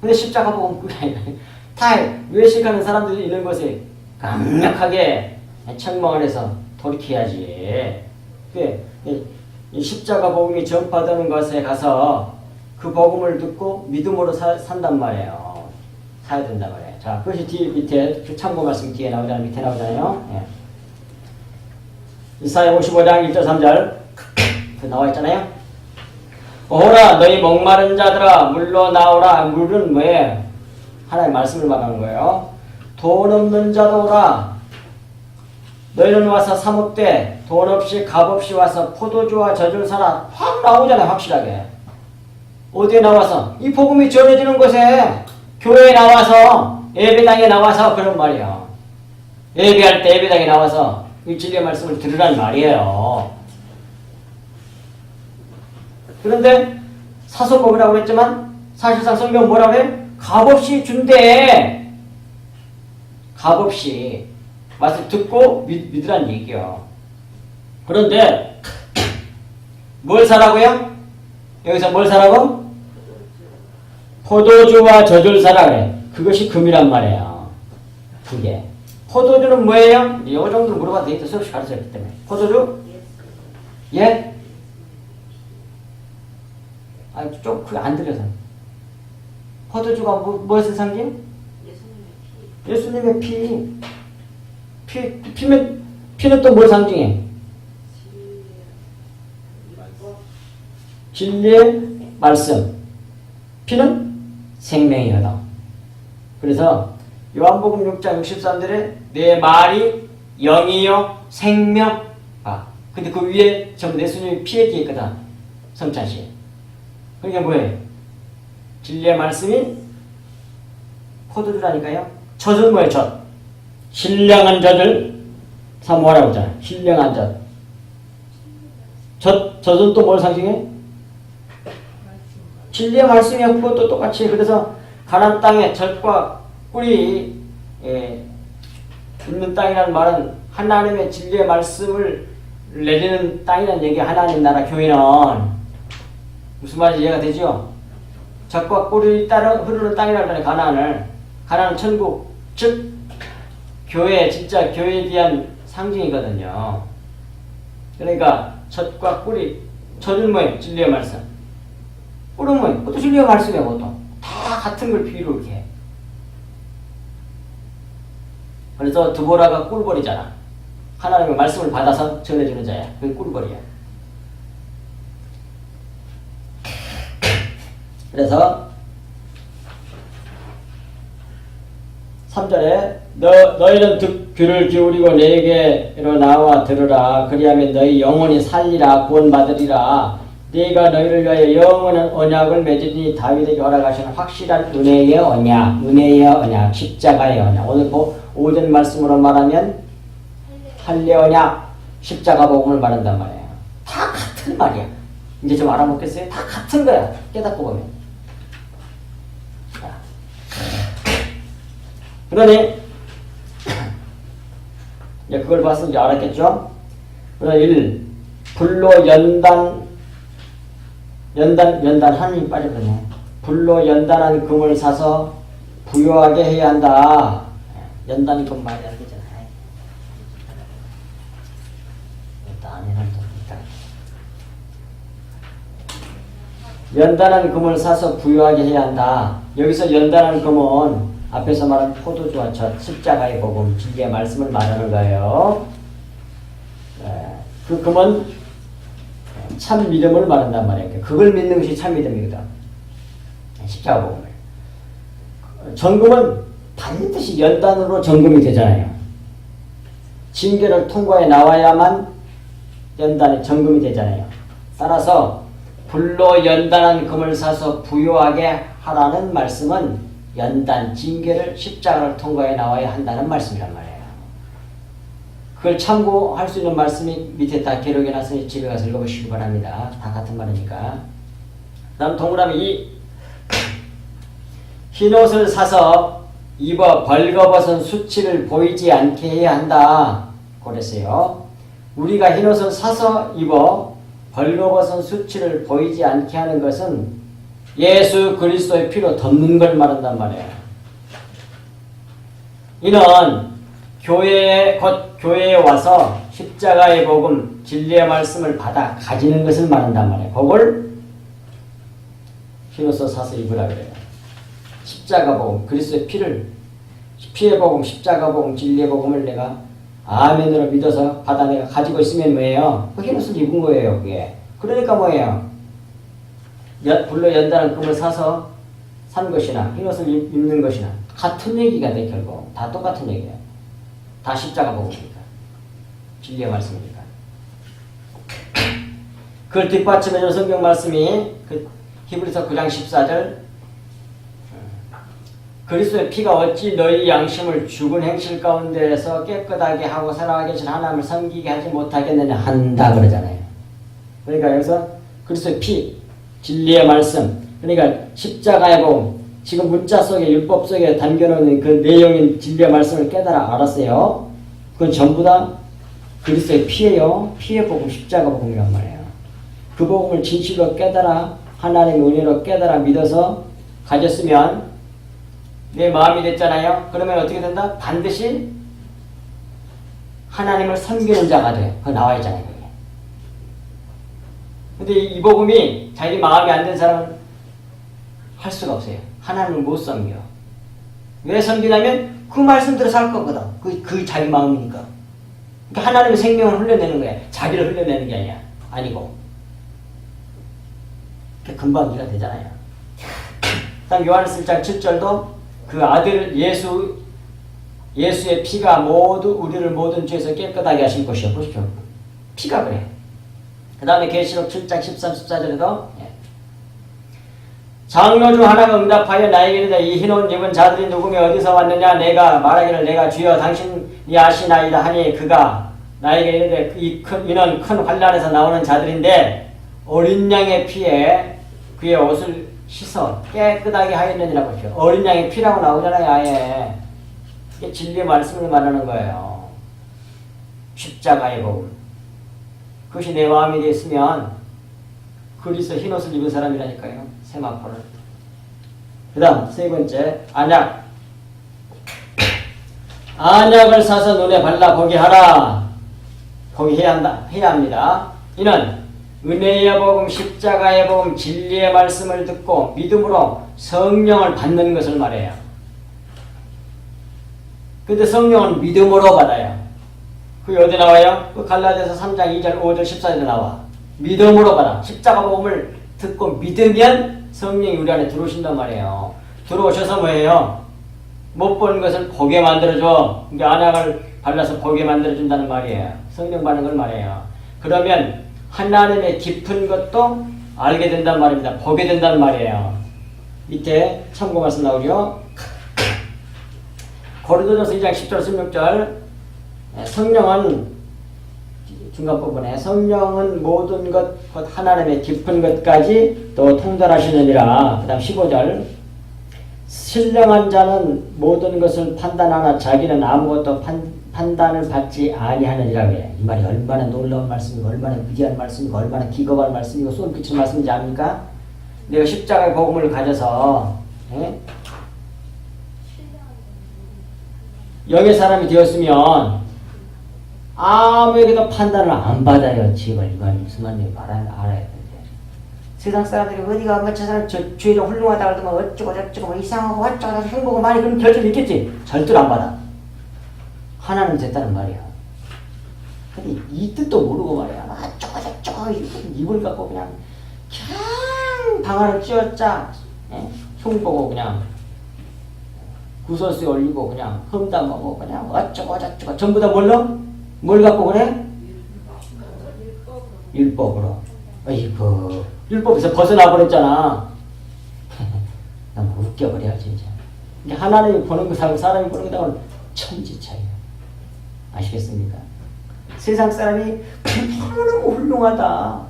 근데 십자가 보면 그게 아니라 다 외식하는 사람들이 있는 곳에 강력하게 책망을 해서 돌이켜야지. 이 십자가 복음이 전파되는 것에 가서 그 복음을 듣고 믿음으로 산단 말이에요. 사야 된단 말이에요. 자, 그것이 밑에 참고 말씀 뒤에 나오잖아요. 밑에 나오잖아요. 이사야 55장 1절 3절 나와 있잖아요. 오라 너희 목마른 자들아 물로 나오라. 물은 뭐예요? 하나님의 말씀을 말하는 거예요. 돈 없는 자도 오라. 너희는 와서 사 먹되 돈 없이 값 없이 와서 포도주와 젖을 사라. 확 나오잖아요. 확실하게. 어디에 나와서? 이 복음이 전해지는 곳에 교회에 나와서 예배당에 나와서 그런 말이에요. 예배할 때 예배당에 나와서 이 진리의 말씀을 들으란 말이에요. 그런데 사서 먹으라고 그랬지만 사실상 성경은 뭐라고 그래? 값없이 준대. 값없이 말씀 듣고 믿으란 얘기요. 그런데 뭘 사라고요? 여기서 뭘 사라고? 포도주와 젖을 사라 그래. 그것이 금이란 말이에요. 그게. 포도주는 뭐예요? 이 정도 물어봐도 되겠다. 수없이 가르쳤기 때문에. 포도주? 예? 좀 그게 안 들려서. 포도주가 무엇을 상징? 예수님의 피. 피는 또 뭘 상징해? 진리의 말씀. 피는 생명이거든. 그래서 요한복음 6장 63절에 내 말이 영이요 생명. 근데 그 위에 전부 예수님의 피 얘기 있거든. 성찬시. 그러니까 뭐예요? 진리의 말씀이 포도주라니까요. 젖은 뭐예요? 젖. 신령한 젖을 사모하라고 했잖아요. 신령한 젖. 젖은 또 뭘 상징해? 진리의 말씀이야. 그것도 똑같이. 그래서 가나안 땅에 젖과 꿀이 있는 땅이라는 말은 하나님의 진리의 말씀을 내리는 땅이라는 얘기. 하나님 나라 교회는 무슨 말인지 이해가 되죠? 젖과 꿀이 따라 흐르는 땅이라고 하잖아요. 가나안은 천국, 즉 교회, 진짜 교회에 대한 상징이거든요. 그러니까 젖과 꿀이 젖은 뭐예요? 진리의 말씀. 꿀은 뭐예요? 그것도 진리의 말씀이에요. 그것도 다 같은 걸 비유로 이렇게 해. 그래서 드보라가 꿀벌이잖아. 하나님의 말씀을 받아서 전해주는 자야. 그게 꿀벌이야. 그래서 3절에 너희는 귀를 기울이고 내게로 나와 들으라. 그리하면 너희 영혼이 살리라. 구원받으리라. 네가 너희를 위하여 영원한 언약을 맺으니 다윗에게 허락하시는 확실한 은혜의 언약, 은혜의 언약, 십자가의 언약. 오늘 오전 말씀으로 말하면 할례 언약, 십자가 복음을 말한단 말이에요. 다 같은 말이야. 이제 좀 알아먹겠어요? 다 같은 거야. 깨닫고 보면. 그러니 이제 그걸 봐서 이제 알았겠죠? 그러나 1. 불로 연단 하나님 빠져버리네. 불로 연단한 금을 사서 부요하게 해야 한다. 연단이 금 많이 하는 거잖아. 연단한 금을 사서 부요하게 해야 한다. 여기서 연단한 금은 앞에서 말한 포도주와 젖, 십자가의 복음, 진리의 말씀을 말하는 거예요. 그 금은 참 믿음을 말한단 말이에요. 그걸 믿는 것이 참 믿음이거든. 십자가 복음을. 정금은 반드시 연단으로 정금이 되잖아요. 징계를 통과해 나와야만 연단의 정금이 되잖아요. 따라서 불로 연단한 금을 사서 부요하게 하라는 말씀은 연단, 징계를 십자가를 통과해 나와야 한다는 말씀이란 말이에요. 그걸 참고할 수 있는 말씀이 밑에 다 기록해놨으니 집에 가서 읽어보시기 바랍니다. 다 같은 말이니까. 다음 동그라미 2. 흰옷을 사서 입어 벌거벗은 수치를 보이지 않게 해야 한다. 그랬어요. 우리가 흰옷을 사서 입어 벌거벗은 수치를 보이지 않게 하는 것은 예수 그리스도의 피로 덮는 걸 말한단 말이에요. 이는 교회에 와서 십자가의 복음, 진리의 말씀을 받아 가지는 것을 말한단 말이에요. 그걸 흰옷을 사서 입으라 그래요. 십자가 복음, 그리스도의 피의 복음, 십자가 복음, 진리의 복음을 내가 아멘으로 믿어서 받아 내가 가지고 있으면 뭐예요? 그 흰옷을 입은 거예요. 그게. 그러니까 뭐예요? 불로 연단한 금을 사서 산 것이나 흰옷을 입는 것이나 같은 얘기가 돼. 결국 다 똑같은 얘기예요. 다 십자가 복음이니까, 진리의 말씀이니까. 그걸 뒷받침해주는 성경 말씀이 히브리서 9장 14절 그리스도의 피가 어찌 너희 양심을 죽은 행실 가운데에서 깨끗하게 하고 살아가게 하신 하나님을 섬기게 하지 못하겠느냐 한다 그러잖아요. 그러니까 여기서 그리스도의 피, 진리의 말씀, 그러니까 십자가의 복음, 지금 문자 속에 율법 속에 담겨놓은 그 내용인 진리의 말씀을 깨달아 알았어요. 그건 전부 다 그리스도의 피예요. 피의 복음, 십자가 복음이란 말이에요. 그 복음을 진실로 깨달아 하나님의 은혜로 깨달아 믿어서 가졌으면 내 마음이 됐잖아요. 그러면 어떻게 된다? 반드시 하나님을 섬기는 자가 돼. 그거 나와 있잖아요. 그게. 근데 이 복음이 자기 마음이 안 된 사람은 할 수가 없어요. 하나님을 못 섬겨. 왜 섬기냐면 그 말씀대로 살 거거든. 그 자기 마음이니까. 그러니까 하나님의 생명을 흘려내는 거야. 자기를 흘려내는 게 아니야. 아니고. 금방 이해가 되잖아요. 다음 요한일서 1장 7절도 그 아들 예수의 피가 모두 우리를 모든 죄에서 깨끗하게 하신 것이요. 보십시오. 피가 그래. 그 다음에 계시록 7장 13, 14절에도 장로 중 하나가 응답하여 나에게 이르되 이 흰옷 입은 자들이 누구며 어디서 왔느냐 내가 말하기를 내가 주여 당신이 아시나이다 하니 그가 나에게 이르되 이는 큰 환난에서 나오는 자들인데 어린 양의 피에 그의 옷을 씻어 깨끗하게 하였느니라 보십시오. 어린 양의 피라고 나오잖아요. 아예. 이게 진리의 말씀을 말하는 거예요. 십자가의 복음. 그것이 내 마음이 됐으면 그리스도 흰옷을 입은 사람이라니까요. 세마포를. 그 다음 세 번째 안약. 안약을 사서 눈에 발라 보게 하라. 보게 해야 합니다. 이는 은혜의 복음, 십자가의 복음, 진리의 말씀을 듣고 믿음으로 성령을 받는 것을 말해요. 근데 성령은 믿음으로 받아요. 그게 어디 나와요? 그 갈라디아서 3장 2절, 5절, 14절에 나와. 믿음으로 받아. 십자가 복음을 듣고 믿으면 성령이 우리 안에 들어오신단 말이에요. 들어오셔서 뭐예요? 못 본 것을 보게 만들어줘. 이게 안약을 발라서 보게 만들어준다는 말이에요. 성령 받는 걸 말해요. 그러면 하나님의 깊은 것도 알게 된단 말입니다. 보게 된단 말이에요. 밑에 참고 말씀 나오죠. 고린도전서 2장 10절 16절 성령은 중간 부분에 성령은 모든 것 곧 하나님의 깊은 것까지 또 통달하시느니라. 그 다음 15절 신령한 자는 모든 것을 판단하나 자기는 아무것도 판단을 받지 아니하느니라. 이 말이 얼마나 놀라운 말씀이고 얼마나 위대한 말씀이고 얼마나 기겁한 말씀이고 소름 끼치는 말씀인지 압니까? 내가 십자가의 복음을 가져서 영의 사람이 되었으면 아무에게도 판단을 안 받아요. 제발 이거 무슨 말인지 알아야 되는데. 세상 사람들이 어디가 뭐 저 사람 저 죄를 훌륭하다 그러면 어쩌고 저쩌고 뭐 이상하고 어쩌고 행복은 많이 그런 결정이 있겠지. 절대로 안 받아. 하나는 됐다는 말이야. 근데 이 뜻도 모르고 말이야. 어쩌고 저쩌고 입을 갖고 그냥 방안을 찧어짜 흉 보고 그냥 구설수에 올리고 그냥 험담하고 그냥 어쩌고 저쩌고 전부 다 뭘 갖고 그래? 율법으로. 어이구 율법에서 벗어나 버렸잖아. 너무 웃겨버려 진짜. 하나님이 보는 것하고 사람이 보는 것하고는 천지 차이야. 아시겠습니까? 세상 사람이 너무 훌륭하다.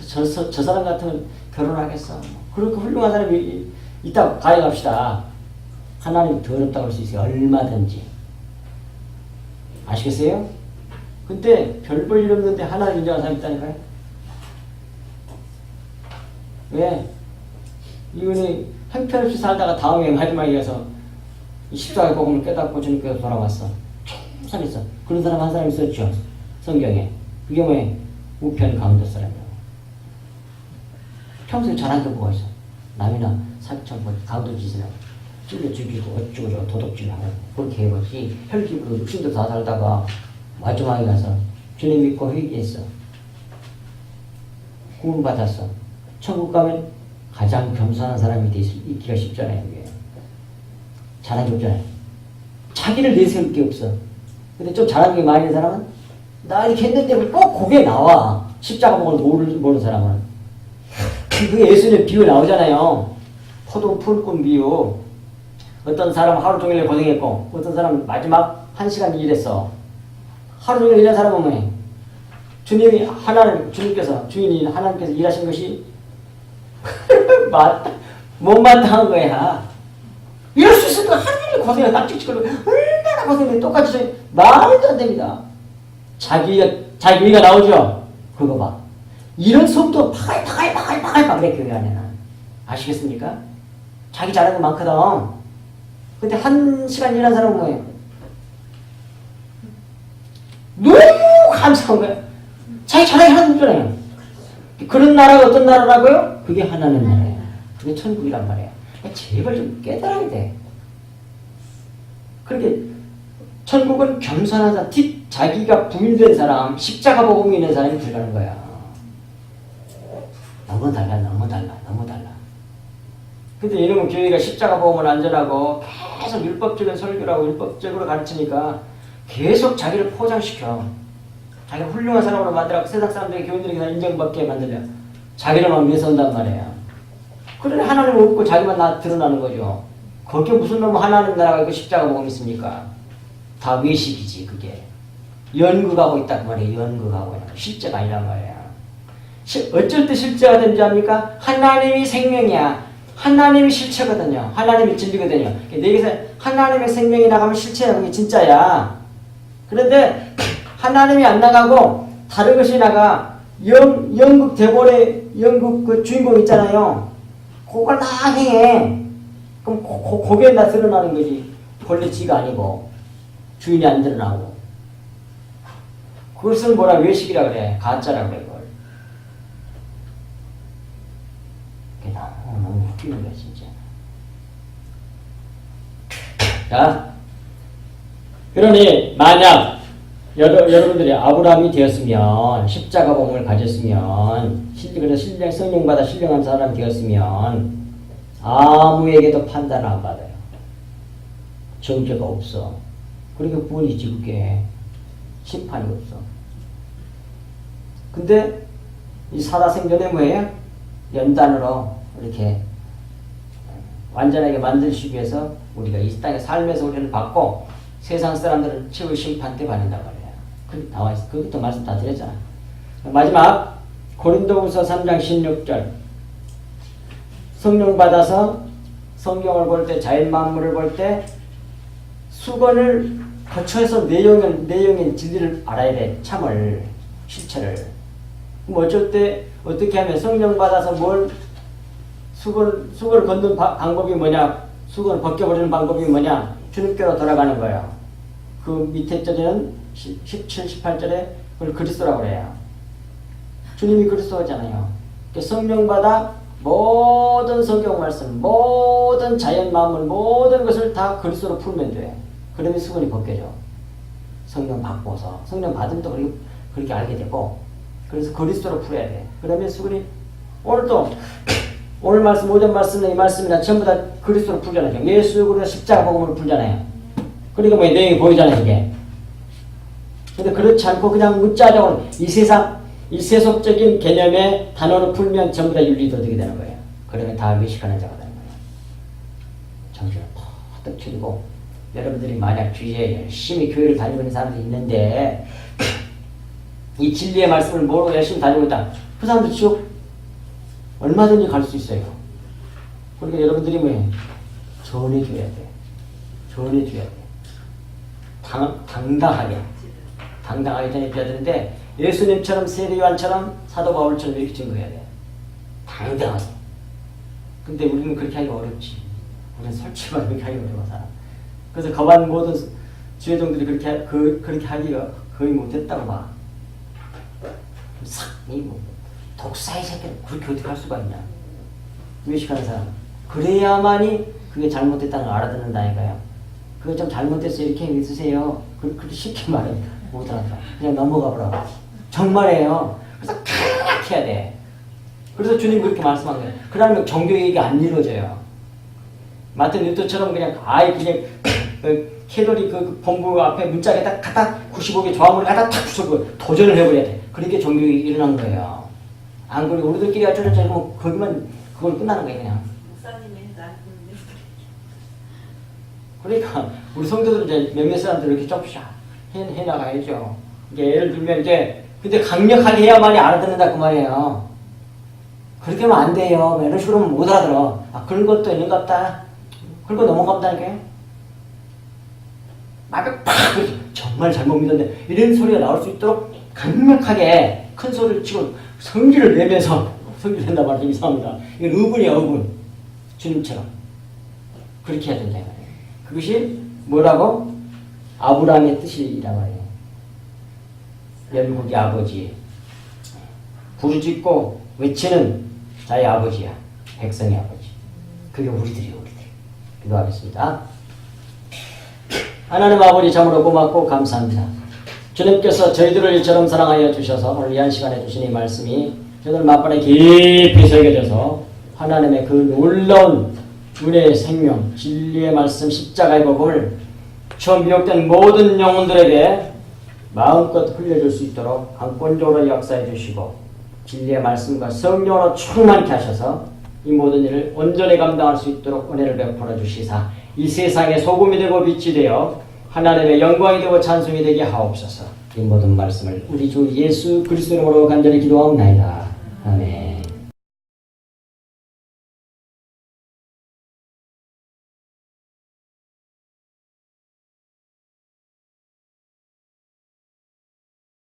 저 사람 같으면 결혼하겠어. 그렇게 훌륭한 사람이 있다고 가정합시다. 하나님이 더럽다고 할 수 있어요. 얼마든지. 아시겠어요? 근데 별 볼 일 없는데 하나님 인정한 사람이 있다니까요. 왜? 이분이 형편없이 살다가 다음에 마지막에 가서 십자가의 복음을 깨닫고 주님께서 돌아왔어. 참 있어. 그런 사람 한 사람 있었죠. 성경에. 그게 뭐예요? 우편 강도 사람이라고. 평소에 잘한 게 뭐가 있어? 남이나 사기쳐 뭐 강도 짓을 하고 찔러 죽이고 어쩌고저쩌고 도둑질하고 그렇게 해보지. 혈기로 60도 다 살다가 마지막에 가서 주님 믿고 회개했어. 구원 받았어. 천국 가면 가장 겸손한 사람이 있기가 쉽잖아요. 이게. 잘한 게 없잖아요. 자기를 내세울 게 없어. 근데 좀 잘한 게 많이 있는 사람은 나 이렇게 했는데 꼭 그게 나와. 십자가 복음을 모르는 사람은. 그게 예수님의 비유 나오잖아요. 포도 풀꾼 비유. 어떤 사람은 하루 종일 고생했고 어떤 사람은 마지막 1시간 일했어. 하루 종일 일한 사람은 뭐해? 주인이 하나님께서 일하신 것이 못마땅한 거야. 이럴 수 있을까? 하루 종일 고생해. 깜찍찍거리고 얼마나 고생해. 똑같이 말도 안 됩니다. 자기 의가 나오죠? 그거 봐. 이런 속도 파갈 그래 교회 안에는. 아시겠습니까? 자기 잘하는 거 많거든. 근데 1시간 일한 사람은 뭐예요? 너무 감사한 거야. 자기 잘하게 하는 거잖아요. 그런 나라가 어떤 나라라고요? 그게 하나님 나라예요. 그게 천국이란 말이에요. 제발 좀 깨달아야 돼. 그렇게 천국은 겸손한 사람, 자기가 부인된 사람, 십자가 복음이 있는 사람이 들어가는 거야. 너무 달라. 근데 이놈은 교회가 십자가 복음을 안전하고 계속 율법적인 설교를 하고 율법적으로 가르치니까 계속 자기를 포장시켜. 자기가 훌륭한 사람으로 만들어서 세상 사람들이 교인들에게 다 인정받게 만들려. 자기를만 위해서 한단 말이에요. 그러니 하나님을 없고 자기만 드러나는 거죠. 거기에 무슨 놈 하나님 나라가 있고 십자가 복음이 있습니까? 다 외식이지 그게. 연극하고 있다 그 말이에요. 연극하고 실제가 아니란 말이에요. 어쩔 때 실제가 되는지 압니까? 하나님이 생명이야. 하나님이 실체거든요. 하나님이 진리거든요. 내게서 하나님의 생명이 나가면 실체야. 그게 진짜야. 그런데 하나님이 안 나가고 다른 것이 나가. 연극 대본의 연극 그 주인공 있잖아요. 그걸 다 행해. 그럼 거기에 나 드러나는 거지. 본래 지가 아니고. 주인이 안 드러나고. 그것을 뭐라 외식이라 그래. 가짜라 그래 그걸. 그게 너무 웃기는 거야 진짜. 자, 그러니 만약 여러분들이 아브라함이 되었으면 십자가 몸을 가졌으면 그래서 성령받아 신령한 사람이 되었으면 아무에게도 판단을 안 받아요. 정죄가 없어. 그러니까 구원이지 그게. 심판이 없어. 근데 이 살아생전에 뭐예요? 연단으로 이렇게 완전하게 만들기 위해서 우리가 이 땅에 삶에서 우리를 받고 세상 사람들은 최후 심판 때 받는다고 그래요. 그 나와 있어. 그것도 말씀 다 드렸잖아. 마지막 고린도후서 3장 16절. 성령 받아서 성경을 볼 때 자연 만물을 볼 때 수건을 거쳐서 내용인 진리를 알아야 돼. 참을 실체를. 그럼 어쩔 때 어떻게 하면 성령 받아서 뭘 수건을 걷는 방법이 뭐냐? 수건을 벗겨버리는 방법이 뭐냐? 주님께로 돌아가는 거예요. 그 밑에 절에는 17, 18절에 그걸 그리스도라고 그래요. 주님이 그리스도잖아요. 성령 받아 모든 성경 말씀, 모든 자연 만물, 모든 것을 다 그리스도로 풀면 돼. 그러면 수건이 벗겨져. 성령 받고서 성령 받으면 또 그렇게 알게 되고, 그래서 그리스도로 풀어야 돼. 그러면 수건이 오늘도 오늘 말씀, 오전 말씀이나 이 말씀이나 전부 다 그리스도로 풀잖아요. 예수 그리스도 십자가 복음을 풀잖아요. 그러니까 뭐 내용이 보이잖아요, 이게. 근데 그렇지 않고 그냥 무짜적으로 이 세속적인 개념의 단어로 풀면 전부 다 윤리도덕이 되는 거예요. 그러면 다 외식하는 자가 되는 거예요. 정신을 퍽 차리고, 여러분들이 만약 주위에 열심히 교회를 다니고 있는 사람들이 있는데 이 진리의 말씀을 모르고 열심히 다니고 있다. 그 사람들 지옥 얼마든지 갈 수 있어요. 그러니까 여러분들이 뭐예요? 전해줘야 돼. 전해줘야 돼. 당당하게 전해줘야 되는데, 예수님처럼 세례요한처럼 사도 바울처럼 이렇게 증거해야 돼. 당당하게. 근데 우리는 그렇게 하기가 어렵지. 우리는 솔직히 말하면 그렇게 하기가 어려워, 사람. 그래서 거반 모든 주회종들이 그렇게 하기가 거의 못했다고 봐. 독사의 새끼는 그렇게 어떻게 할 수가 있냐. 외식하는 사람. 그래야만이 그게 잘못됐다는 걸 알아듣는다니까요. 그거 좀 잘못됐어요. 이렇게 믿으세요. 그렇게 쉽게 말해. 못 알아듣어. 그냥 넘어가 보라고. 정말이에요. 그래서 강력해야 돼. 그래서 주님 그렇게 말씀한 거예요. 그러면 종교개혁이 안 이루어져요. 마틴 루터처럼 그냥 캐롤이 그 본부 앞에 문짝에다 갖다 95개 조항을 갖다 탁 붙여고 도전을 해버려야 돼. 그렇게 종교개혁이 일어난 거예요. 안 그러고 우리들끼리 어쩌고 거기만 그걸 끝나는 거예요, 그냥. 그러니까 우리 성도들은 이제 몇몇 사람들 이렇게 조금씩 해나가야죠. 이게 예를 들면 이제 근데 강력하게 해야만이 알아듣는다 그 말이에요. 그렇게 하면 안 돼요. 이런 식으로 하면 못 알아들어. 그런 것도 있는 것 같다. 그런 거 넘어간다니까요. 막 정말 잘못 믿었는데 이런 소리가 나올 수 있도록 강력하게 큰 소리를 치고 성질을 내면서 성질을 낸다 말이죠. 이상합니다. 이건 의분이야, 의분. 주님처럼. 그렇게 해야 된다. 그것이 뭐라고? 아브라함의 뜻이란 말이에요. 열국의 아버지. 부르짖고 외치는 자의 아버지야. 백성의 아버지. 그게 우리들이요, 우리들. 기도하겠습니다. 하나님 아버지 참으로 고맙고 감사합니다. 주님께서 저희들을 이처럼 사랑하여 주셔서 오늘 이 한 시간에 주신 이 말씀이 저희들 마음에 깊이 새겨져서 하나님의 그 놀라운 은혜의 생명, 진리의 말씀, 십자가의 복음을 처음 미혹된 모든 영혼들에게 마음껏 흘려줄 수 있도록 강권적으로 역사해 주시고 진리의 말씀과 성령으로 충만케 하셔서 이 모든 일을 온전히 감당할 수 있도록 은혜를 베풀어 주시사 이 세상의 소금이 되고 빛이 되어 하나님의 영광이 되고 찬송이 되게 하옵소서. 이 모든 말씀을 우리 주 예수 그리스도 이름으로 간절히 기도하옵나이다. 아멘.